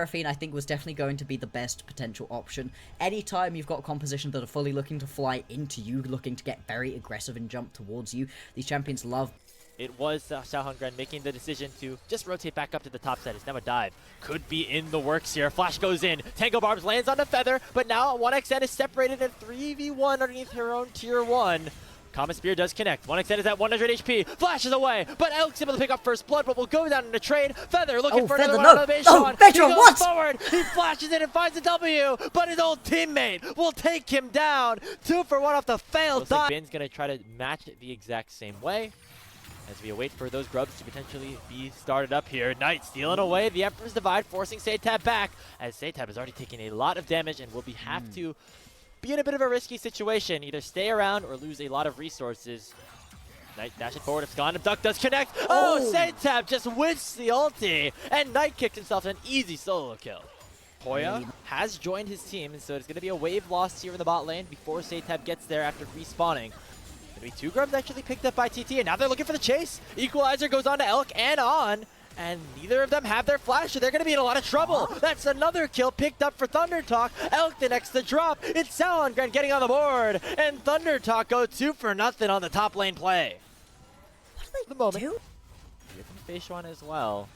Seraphine, I think, was definitely going to be the best potential option. Anytime you've got compositions that are fully looking to fly into you, looking to get very aggressive and jump towards you, these champions love. It was Xiaohongren making the decision to just rotate back up to the top side. It's now a dive. Could be in the works here. Flash goes in. Tango Barbs lands on the feather, but now 1xN is separated in 3v1 underneath her own tier 1. Common Spear does connect. 1xN is at 100 HP. Flashes away, but Elk's able to pick up first blood, but will go down in a trade. Feather looking for another one on the Oh, Feather, he goes what? forward. He flashes in and finds a W, but his old teammate will take him down. 2 for 1 off the failed dive. Like Bin's going to try to match it the exact same way as we await for those grubs to potentially be started up here. Knight stealing away the Emperor's Divide, forcing Seitab back, as Seitab has already taken a lot of damage and will have to be in a bit of a risky situation. Either stay around or lose a lot of resources. Knight dashing forward. If Skandam Duck does connect. Oh, Seitab just whiffs the ulti, and Knight kicks himself an easy solo kill. Hoya has joined his team, and so it's going to be a wave lost here in the bot lane before Seitab gets there after respawning. Going to be 2 grubs actually picked up by TT, and now they're looking for the chase. Equalizer goes on to Elk and on, and neither of them have their flash, so they're going to be in a lot of trouble. That's another kill picked up for Thundertalk. Elk the next to drop. It's Xiaohongren getting on the board, and Thundertalk go 2 for nothing on the top lane play. What do they the moment. do? Here from Feishuan as well.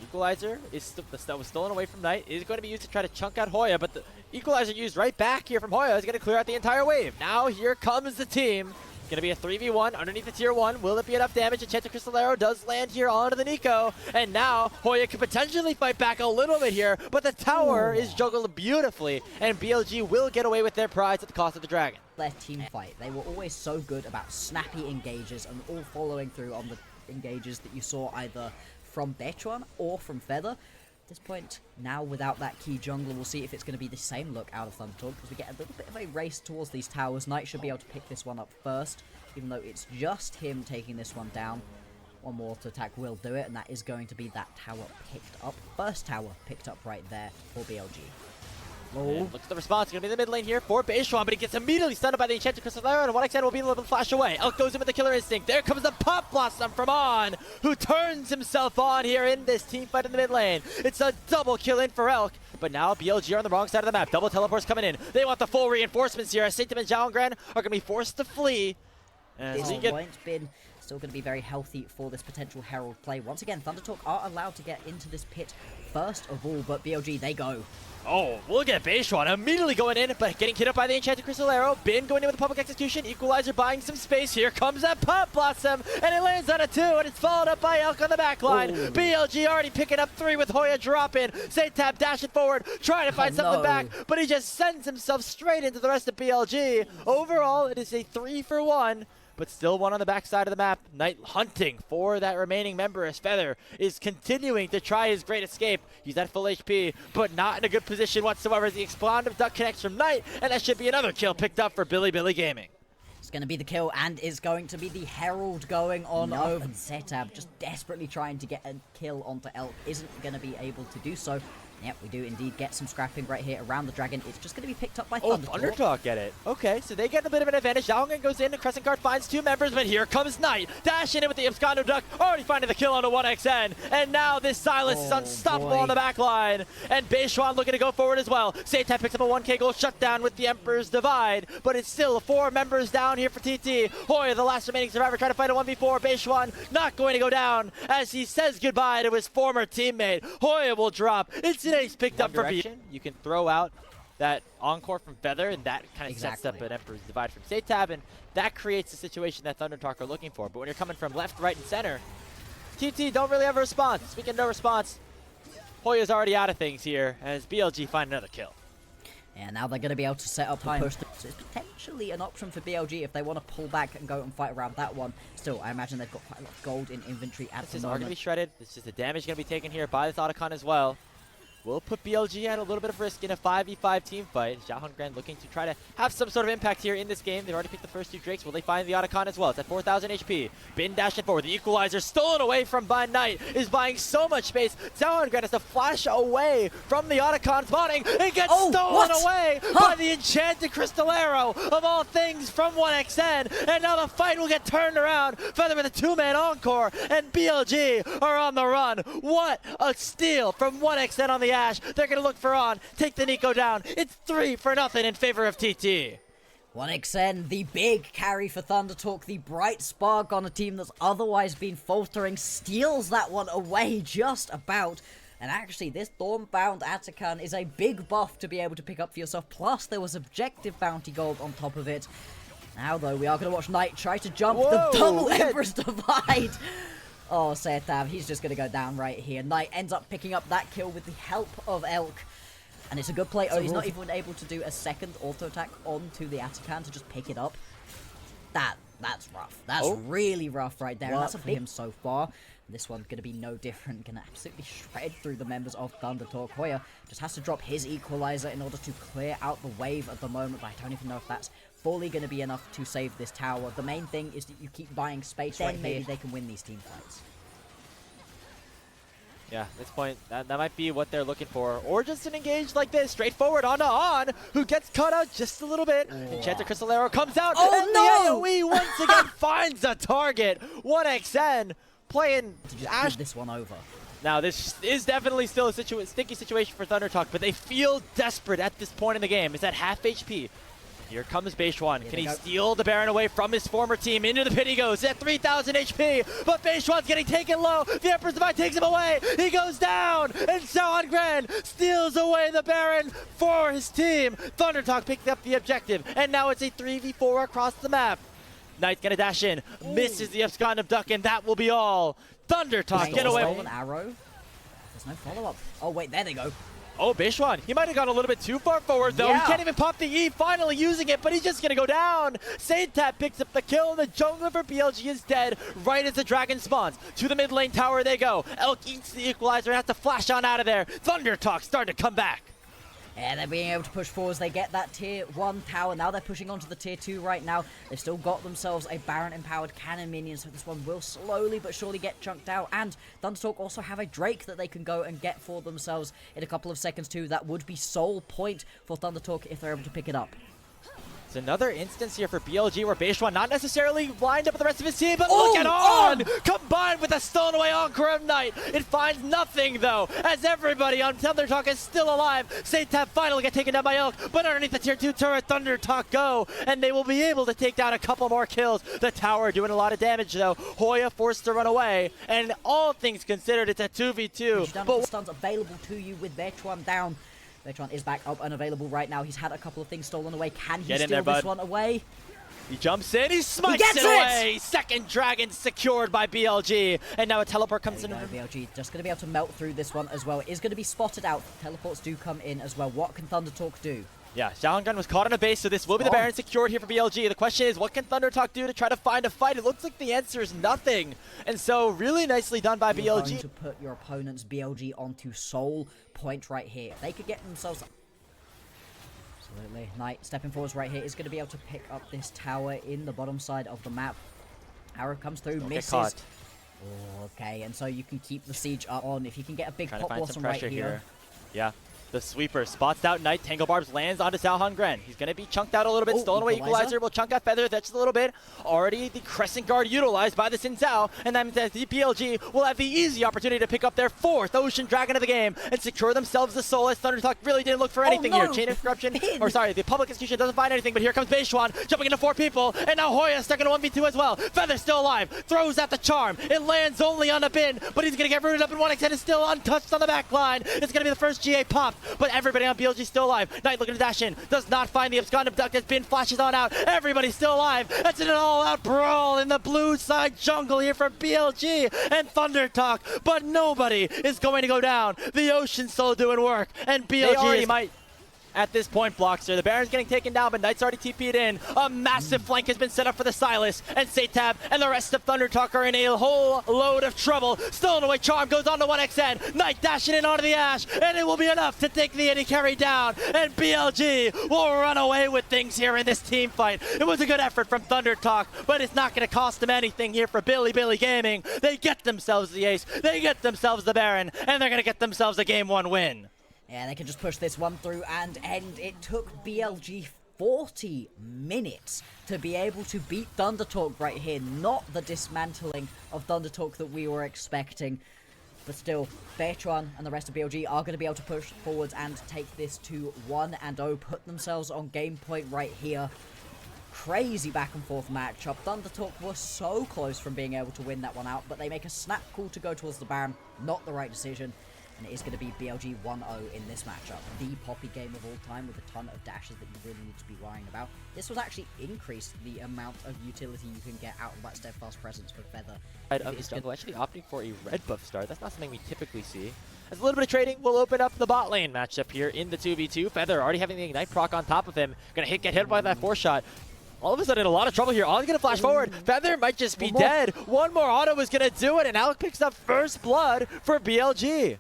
Equalizer was stolen away from Knight. Is going to be used to try to chunk out Hoya, but the Equalizer used right back here from Hoya is going to clear out the entire wave. Now here comes the team. Going to be a 3v1 underneath the tier 1. Will it be enough damage? Enchanted Crystal Arrow does land here onto the Nico. And now Hoya could potentially fight back a little bit here, but the tower is juggled beautifully, and BLG will get away with their prize at the cost of the dragon. Their team fight. They were always so good about snappy engages and all following through on the engages that you saw either from Bechuan or from Feather. At this point, now without that key jungler, we'll see if it's going to be the same look out of Thundertalk, because we get a little bit of a race towards these towers. Knight should be able to pick this one up first, even though it's just him taking this one down. One more to attack will do it, and that is going to be that tower picked up. First tower picked up right there for BLG. Look at the response. Going to be in the mid lane here for Bechuan, but he gets immediately stunned by the Enchanted Crystal Arrow, and 1xN will be able to flash away. Elk goes in with the Killer Instinct. There comes the Pop Blossom from On, who turns himself on here in this team fight in the mid lane. It's a double kill in for Elk, but now BLG are on the wrong side of the map. Double teleports coming in. They want the full reinforcements here, as Seitab and Xiaohongren are going to be forced to flee. This point's been still going to be very healthy for this potential Herald play. Once again, Thundertalk are allowed to get into this pit first of all, but BLG, they go. Oh, look at Bechuan immediately going in, but getting hit up by the Enchanted Crystal Arrow. Bin going in with the Public Execution. Equalizer buying some space. Here comes that Pop Blossom, and it lands on a 2, and it's followed up by Elk on the back line. BLG already picking up 3 with Hoya dropping. Seitab dashing forward, trying to find something back, but he just sends himself straight into the rest of BLG. Overall, it is a 3 for 1. But still one on the back side of the map. Knight hunting for that remaining member as Feather is continuing to try his great escape. He's at full HP, but not in a good position whatsoever as the Explosive Duck connects from Knight, and that should be another kill picked up for Bilibili Gaming. It's going to be the kill, and it's going to be the Herald going on over. And Seitab just desperately trying to get a kill onto Elk isn't going to be able to do so. Yep, we do indeed get some scrapping right here around the dragon. It's just going to be picked up by Thundertalk. Oh, Thundertalk get it. Okay, so they get a bit of an advantage. Xiaohongren goes in, and Crescent Guard finds 2 members, but here comes Knight. Dashing in with the Abscondo Duck, already finding the kill on a 1xN. And now this Silas is unstoppable on the back line. And Bechuan looking to go forward as well. Seitab picks up a 1k gold shutdown with the Emperor's Divide, but it's still 4 members down here for TT. Hoya, the last remaining survivor, trying to fight a 1v4. Bechuan not going to go down as he says goodbye to his former teammate. Hoya will drop. It's an ace picked up for You can throw out that Encore from Feather, and that kind of sets up an Emperor's Divide from Seitab, and that creates the situation that Thundertalk are looking for. But when you're coming from left, right, and center, TT don't really have a response. Speaking of no response, Hoya's already out of things here as BLG find another kill. And now they're going to be able to set up a push. So it's potentially an option for BLG if they want to pull back and go and fight around that one. Still, I imagine they've got quite a lot of gold in inventory at the moment. This is going to be shredded. This is the damage going to be taken here by this Otacon as well. Will put BLG at a little bit of risk in a 5v5 team fight. Xiaohongren looking to try to have some sort of impact here in this game. They've already picked the first 2 Drakes. Will they find the Otacon as well? It's at 4,000 HP. Bin dashing forward. The Equalizer stolen away from by Knight is buying so much space. Xiaohongren has to flash away from the Otacon spawning. It gets stolen away by the Enchanted Crystal Arrow of all things from 1xN. And now the fight will get turned around. Feather with a 2-man Encore, and BLG are on the run. What a steal from 1xN on the Ashe. They're going to look for On, take the Nico down. It's 3-0 in favor of TT. 1xN, the big carry for Thunder Talk, the bright spark on a team that's otherwise been faltering, steals that one away just about. And actually, this Thornbound Atakan is a big buff to be able to pick up for yourself, plus there was objective bounty gold on top of it. Now, though, we are going to watch Knight try to jump the double Empress Divide. Oh, Setab, he's just going to go down right here. Knight ends up picking up that kill with the help of Elk. And it's a good play. Oh, he's not even able to do a second auto attack onto the Atakan to just pick it up. That's rough. That's really rough right there. And that's for him so far. This one's going to be no different. Going to absolutely shred through the members of Thunder Talk. Hoya just has to drop his equalizer in order to clear out the wave at the moment. But I don't even know if that's fully going to be enough to save this tower. The main thing is that you keep buying space right here. Then maybe they can win these team fights. Yeah, at this point, that might be what they're looking for. Or just an engage like this, straightforward on to On, who gets cut out just a little bit. Enchanted Crystal Arrow comes out, and the AoE once again finds a target. 1xN playing Ashe. This one over. Now, this is definitely still a sticky situation for Thunder Talk, but they feel desperate at this point in the game. It's at half HP. Here comes Beishuan. Can he steal the Baron away from his former team? Into the pit he goes at 3,000 HP, but Beishuan's getting taken low. The Emperor's Divide takes him away. He goes down, and Sahangren steals away the Baron for his team. Thunder Talk picked up the objective, and now it's a 3v4 across the map. Knight's gonna dash in, misses the Abscond Abduct, and that will be all. Thunder Talk get away. An arrow. There's no follow-up. Oh wait, there they go. Oh, Beishuan, he might have gone a little bit too far forward, though. He can't even pop the E, finally using it, but he's just going to go down. Saintap picks up the kill, and the jungler for BLG is dead right as the dragon spawns. To the mid lane tower they go. Elk eats the equalizer and has to flash on out of there. Thunder Talk starting to come back. Yeah, they're being able to push forwards. They get that tier 1 tower. Now they're pushing onto the tier 2 right now. They've still got themselves a Baron-empowered cannon minion, so this one will slowly but surely get chunked out. And Thunder Talk also have a Drake that they can go and get for themselves in a couple of seconds too. That would be sole point for Thunder Talk if they're able to pick it up. It's another instance here for BLG where Beishuan not necessarily lined up with the rest of his team, but look at On! Combined with a stolen away Encore of Night. It finds nothing though, as everybody on Thunder Talk is still alive. Saintap finally get taken down by Elk, but underneath the tier 2 turret, Thunder Talk go, and they will be able to take down a couple more kills. The tower doing a lot of damage though. Hoya forced to run away, and all things considered, it's a 2v2. But stuns available to you with Bechuan down. Bechuan is back up and available right now. He's had a couple of things stolen away. Can he steal this one away? He jumps in, he smites it away! Second dragon secured by BLG, and now a teleport comes in. BLG just going to be able to melt through this one as well. It is going to be spotted out. Teleports do come in as well. What can Thunder Talk do? Yeah, Xiaohan was caught on a base, so this will be the Baron secured here for BLG. The question is, what can Thunder Talk do to try to find a fight? It looks like the answer is nothing. And so, really nicely done by BLG. You're going to put your opponent's BLG onto sole point right here. They could get themselves... Absolutely. Knight stepping forwards right here is going to be able to pick up this tower in the bottom side of the map. Arrow comes through, misses. Okay, and so you can keep the siege up on. If you can get a big pop blossom right here. Yeah. The sweeper spots out Knight. Tangle Barbs lands onto Sahangren. He's going to be chunked out a little bit. Stolen away equalizer will chunk out Feather. That's a little bit. Already the Crescent Guard utilized by the Xin Zhao. And that means that the PLG will have the easy opportunity to pick up their 4th Ocean Dragon of the game and secure themselves the soul, as Thunder Talk really didn't look for anything here. Chain of Corruption, or sorry, the Public Execution doesn't find anything, but here comes Beishuan jumping into 4 people. And now Hoya stuck in a 1v2 as well. Feather still alive. Throws out the charm. It lands only on a bin, but he's going to get rooted up in 1xN. Is still untouched on the back line. It's going to be the first GA pop, but everybody on BLG still alive. Knight looking to dash in. Does not find the Abscond Abduct. Has been flashes on out. Everybody's still alive. That's an all-out brawl in the blue side jungle here for BLG and Thunder Talk. But nobody is going to go down. The Ocean's still doing work. And BLG might... At this point, Blockster, the Baron's getting taken down, but Knight's already TP'd in. A massive flank has been set up for the Silas, and Saintap and the rest of Thunder Talk are in a whole load of trouble. Stolen away charm goes on to 1xN. Knight dashing in onto the Ashe, and it will be enough to take the AD carry down, and BLG will run away with things here in this team fight. It was a good effort from Thunder Talk, but it's not going to cost them anything here for Bilibili Gaming. They get themselves the ace, they get themselves the Baron, and they're going to get themselves a Game 1 win. Yeah, they can just push this one through and end. It took BLG 40 minutes to be able to beat Thunder Talk right here. Not the dismantling of Thunder Talk that we were expecting. But still, Bechuan and the rest of BLG are going to be able to push forwards and take this to 1-0, put themselves on game point right here. Crazy back and forth matchup. ThunderTalk was so close from being able to win that one out, but they make a snap call to go towards the Baron. Not the right decision. And it is going to be BLG 1-0 in this matchup. The poppy game of all time with a ton of dashes that you really need to be worrying about. This was actually increased the amount of utility you can get out of that steadfast presence for Feather. Of his jungle actually opting for a red buff start. That's not something we typically see. As a little bit of trading will open up the bot lane matchup here in the 2v2. Feather already having the Ignite proc on top of him. Gonna get hit by that 4-shot. All of a sudden, in a lot of trouble here. On's gonna flash forward. Feather might just be dead. One more auto is gonna do it, and Alec picks up first blood for BLG.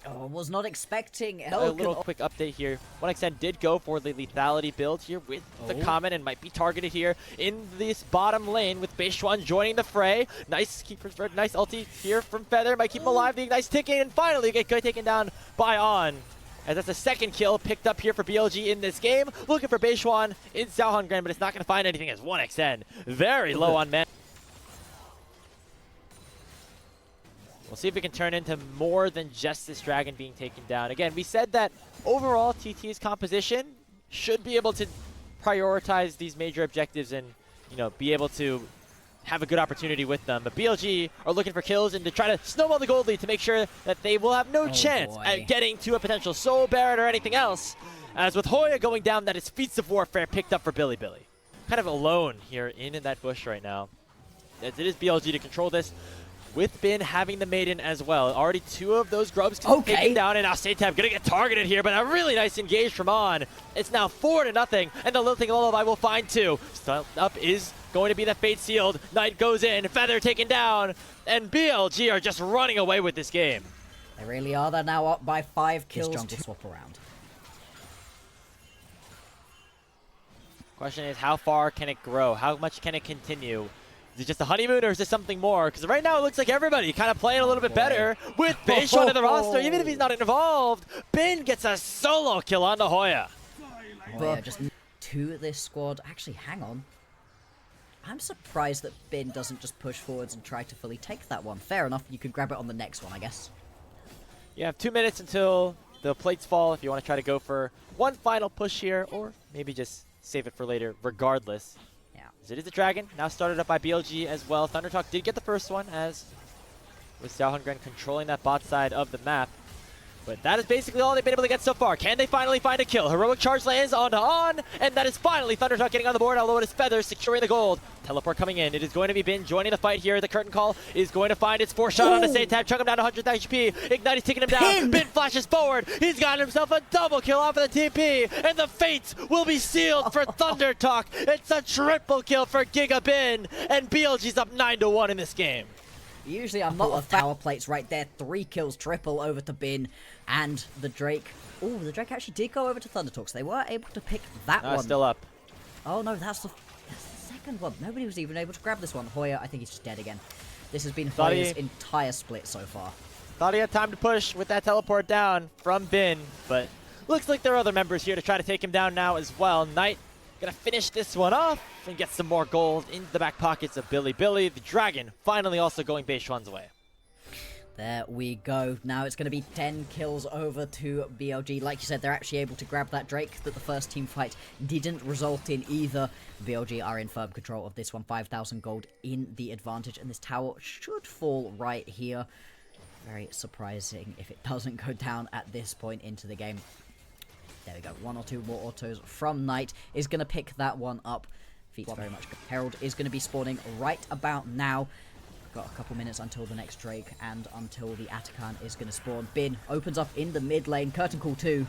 Oh, was not expecting A little quick update here. 1xN did go for the lethality build here with the comment and might be targeted here in this bottom lane with Bechuan joining the fray. Nice nice ulti here from Feather. Might keep him alive. The Ignite's ticking, and finally get taken down by On. As that's the second kill picked up here for BLG in this game. Looking for Bechuan in Xiaohongren, but it's not going to find anything as 1xN very low on mana. We'll see if it can turn into more than just this dragon being taken down. Again, we said that overall TT's composition should be able to prioritize these major objectives and, you know, be able to have a good opportunity with them. But BLG are looking for kills and to try to snowball the gold lead to make sure that they will have no chance at getting to a potential Soul Baron or anything else. As with Hoya going down, that is Feats of Warfare picked up for Bilibili. Kind of alone here in that bush right now. As it is BLG to control this, with Bin having the Maiden as well. Already 2 of those grubs taken down, and now stalemates gonna get targeted here, but a really nice engage from On. It's now 4-0, and the Lilting Lullaby will find 2. Stun up is going to be the Fate Sealed. Knight goes in, Feather taken down, and BLG are just running away with this game. They really are. They're now up by 5 kills. Jungle swap around. Question is, how far can it grow? How much can it continue? Is it just a honeymoon, or is this something more? Because right now it looks like everybody kind of playing a little bit better with Bechuan in the roster. Even if he's not involved, Bin gets a solo kill on the Hoya. Hoya just to this squad. Actually, hang on. I'm surprised that Bin doesn't just push forwards and try to fully take that one. Fair enough, you could grab it on the next one, I guess. You have 2 minutes until the plates fall if you want to try to go for one final push here, or maybe just save it for later regardless. It is the dragon, now started up by BLG as well. ThunderTalk did get the first one, as with Xiaohongren controlling that bot side of the map. But that is basically all they've been able to get so far. Can they finally find a kill? Heroic charge lands on, and that is finally ThunderTalk getting on the board, although it is Feather securing the gold. Teleport coming in. It is going to be Bin joining the fight here. The curtain call is going to find its 4-shot on a stalemates, chunk him down to 100 HP. Ignite is taking him down. Bin flashes forward. He's got himself a double kill off of the TP, and the fates will be sealed for ThunderTalk. It's a triple kill for Giga Bin, and BLG's up 9-1 in this game. Usually I'm not of power plates right there. 3 kills, triple over to Bin, and the Drake. Oh, the Drake actually did go over to ThunderTalk, so they were able to pick that one. Still up. Oh no, that's the second one. Nobody was even able to grab this one. Hoya, I think he's just dead again. This has been Hoya's entire split so far. Thought he had time to push with that teleport down from Bin, but looks like there are other members here to try to take him down now as well. Knight gonna finish this one off and get some more gold into the back pockets of Bilibili. The dragon finally also going Bechuan's way. There we go. Now it's going to be 10 kills over to BLG. Like you said, they're actually able to grab that Drake that the first team fight didn't result in either. BLG are in firm control of this one. 5,000 gold in the advantage, and this tower should fall right here. Very surprising if it doesn't go down at this point into the game. There we go. 1 or 2 more autos from Knight is going to pick that one up. Feats very much good. Herald is going to be spawning right about now. Got a couple minutes until the next Drake and until the Atakan is going to spawn. Bin opens up in the mid lane. Curtain call 2.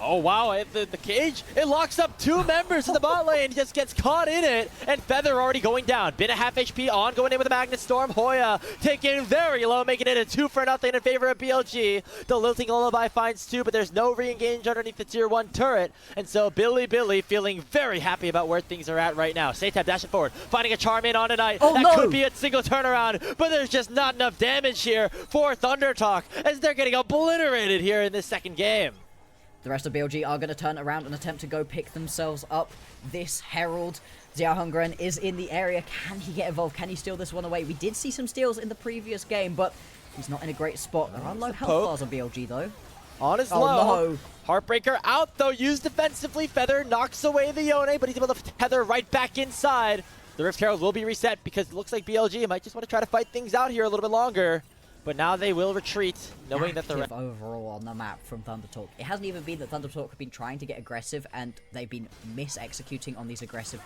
Oh, wow. The cage, it locks up 2 members in the bot lane. Just gets caught in it. And Feather already going down. Bin at half HP on, going in with a Magnet Storm. Hoya taking very low, making it a 2-0 in favor of BLG. The Lilting Lullaby finds 2, but there's no re-engage underneath the tier 1 turret. And so Bilibili feeling very happy about where things are at right now. stalemates dashing forward, finding a charm in on tonight. That could be a single turnaround, but there's just not enough damage here for ThunderTalk as they're getting obliterated here in this second game. The rest of BLG are going to turn around and attempt to go pick themselves up. This Herald, Xiaohongren is in the area. Can he get involved? Can he steal this one away? We did see some steals in the previous game, but He's not in a great spot. There are low health poke. bars on BLG though. On his Oh low. no. Heartbreaker out though, used defensively. Feather knocks away the Yone, but he's able to tether right back inside. The Rift Herald will be reset because it looks like BLG might just want to try to fight things out here a little bit longer. But now they will retreat, knowing that they're overall on the map from ThunderTalk. It hasn't even been that ThunderTalk have been trying to get aggressive and they've been mis-executing on these aggressive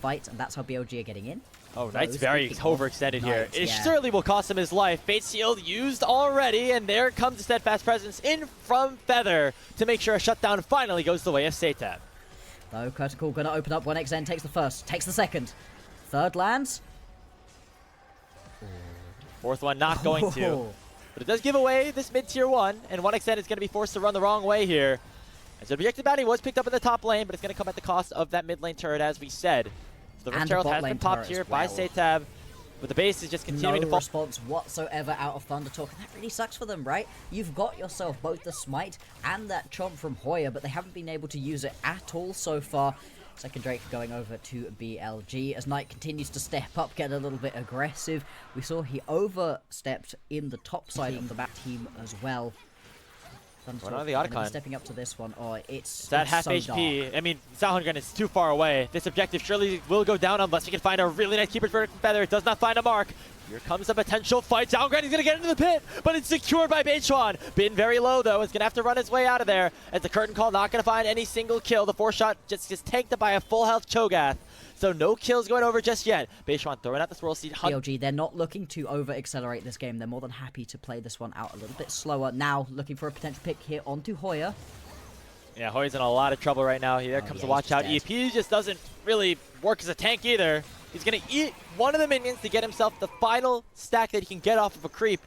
fights, and that's how BLG are getting in. Oh, Knight's very overextended here. It yeah. certainly will cost him his life. Bait Shield used already, and there comes the Steadfast Presence in from Feather to make sure a shutdown finally goes the way of Satab. Though Critical gonna open up. 1xN takes the first, takes the second. Third lands. Fourth one not going to. But it does give away this mid-tier 1, and 1xN is going to be forced to run the wrong way here. And so the objective bounty was picked up in the top lane, but it's going to come at the cost of that mid lane turret, as we said. So the Rift Herald has been popped here by Satab, but the base is just continuing to fall. No response whatsoever out of ThunderTalk, and that really sucks for them, right? You've got yourself both the Smite and that Chomp from Hoya, but they haven't been able to use it at all so far. Second Drake going over to BLG as Knight continues to step up, get a little bit aggressive. We saw he overstepped in the top side of the back team as well. Stepping up to this one. Oh, it's that half so HP. Dark. I mean, Zalhungren is too far away. This objective surely will go down unless we can find a really nice keeper for Feather. It does not find a mark. Here comes a potential fight. Zalhungren is going to get into the pit, but it's secured by Beichuan. Bin very low, though. Is going to have to run his way out of there. As the curtain call, not going to find any single kill. The 4-shot just gets tanked by a full health Cho'Gath. So no kills going over just yet. Beichuan throwing out the swirl seed. BLG, they're not looking to over-accelerate this game. They're more than happy to play this one out a little bit slower. Now, looking for a potential pick here onto Hoya. Yeah, Hoya's in a lot of trouble right now. There comes the watch out. EP just doesn't really work as a tank either. He's going to eat one of the minions to get himself the final stack that he can get off of a creep.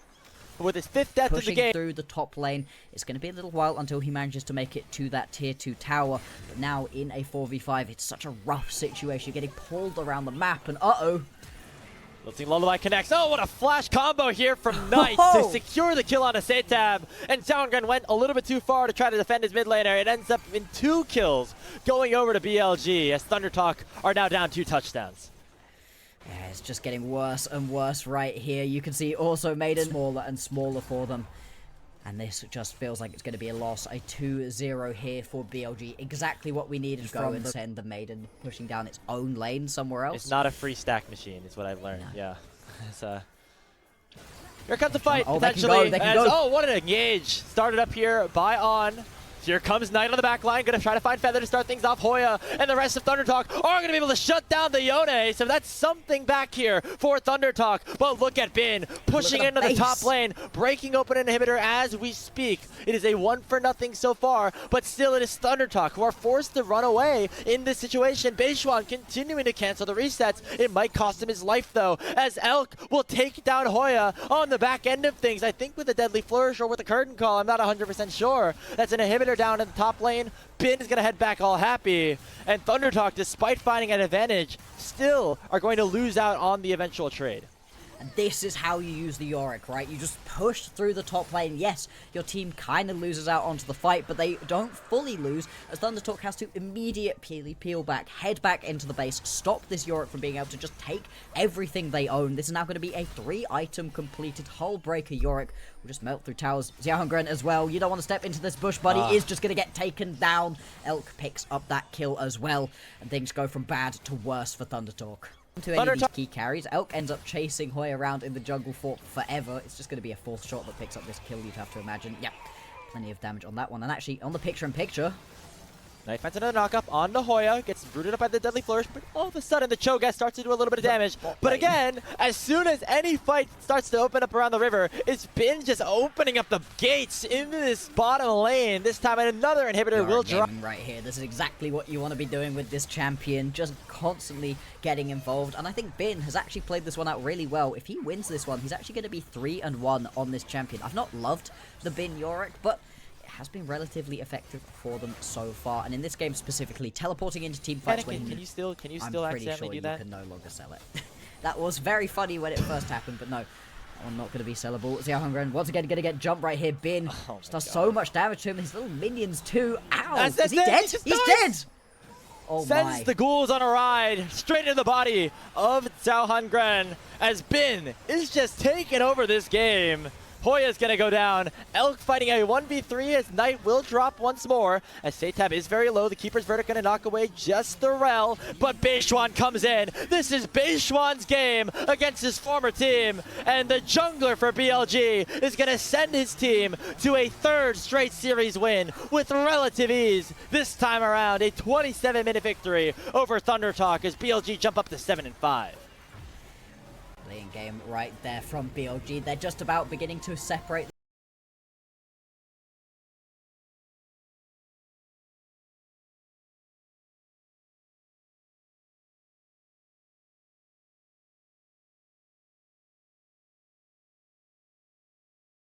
But with his 5th death of the game. Through the top lane, it's going to be a little while until he manages to make it to that tier 2 tower. But now in a 4v5, it's such a rough situation. You're getting pulled around the map, and uh-oh. Looking Lullaby connects. Oh, what a flash combo here from Knight to secure the kill on a Satab. And Zalhungren went a little bit too far to try to defend his mid laner. It ends up in 2 kills going over to BLG as ThunderTalk are now down 2 touchdowns. Yeah, it's just getting worse and worse right here. You can see also Maiden smaller and smaller for them. And this just feels like it's going to be a loss. A 2-0 here for BLG. Exactly what we needed from and send the Maiden pushing down its own lane somewhere else. It's not a free stack machine, is what I've learned. No. Yeah. It's, here comes the fight, potentially. They can go. Oh, what an engage. Started up here by On. Here comes Knight on the back line, gonna try to find Feather to start things off. Hoya and the rest of ThunderTalk are gonna be able to shut down the Yone, so that's something back here for ThunderTalk. But look at Bin pushing into the top lane, breaking open an inhibitor as we speak. It is a 1-for-0 so far, but still it is ThunderTalk who are forced to run away in this situation. Beichuan continuing to cancel the resets. It might cost him his life though, as Elk will take down Hoya on the back end of things. I think with a Deadly Flourish or with a Curtain Call, I'm not 100% sure. That's an inhibitor down in the top lane. Bin is going to head back all happy. And ThunderTalk, despite finding an advantage, still are going to lose out on the eventual trade. And this is how you use the Yorick, right? You just push through the top lane. Yes, your team kind of loses out onto the fight, but they don't fully lose, as ThunderTalk has to immediately peel back, head back into the base, stop this Yorick from being able to just take everything they own. This is now going to be a 3-item completed Hull Breaker Yorick. We'll just melt through towers. Zalhungren as well. You don't want to step into this bush, buddy. Is just going to get taken down. Elk picks up that kill as well, and things go from bad to worse for ThunderTalk. To any of these key carries, Elk ends up chasing Hoya around in the jungle for forever. It's just going to be a 4th shot that picks up this kill, you'd have to imagine. Yep, plenty of damage on that one. And actually, on the picture-in-picture, Knight finds another knockup onto Hoya, gets rooted up by the Deadly Flourish, but all of a sudden the Cho'Gath starts to do a little bit of damage. But again, as soon as any fight starts to open up around the river, it's Bin just opening up the gates into this bottom lane. This time another inhibitor will drop. Right here, this is exactly what you want to be doing with this champion, just constantly getting involved. And I think Bin has actually played this one out really well. If he wins this one, he's actually going to be 3-1 on this champion. I've not loved the Bin Yorick, but has been relatively effective for them so far, and in this game specifically, teleporting into team fights when can you still I'm pretty accidentally sure do that? You can no longer sell it. That was very funny when it first happened, but no, that one not going to be sellable. Zalhungren once again going to get jumped right here. Bin just does so much damage to him. His little minions too. Ow! Is he dead? He's dead. Oh Sends the ghouls on a ride straight into the body of Zalhungren as Bin is just taking over this game. Hoya's gonna go down. Elk fighting a 1v3 as Knight will drop once more. As Satab is very low, the Keeper's Verdict gonna knock away just the Rel, but Beishuan comes in. This is Beishuan's game against his former team, and the jungler for BLG is gonna send his team to a 3rd straight series win with relative ease. This time around, a 27-minute victory over Thunder Talk as BLG jump up to 7-5. Playing game right there from BLG. They're just about beginning to separate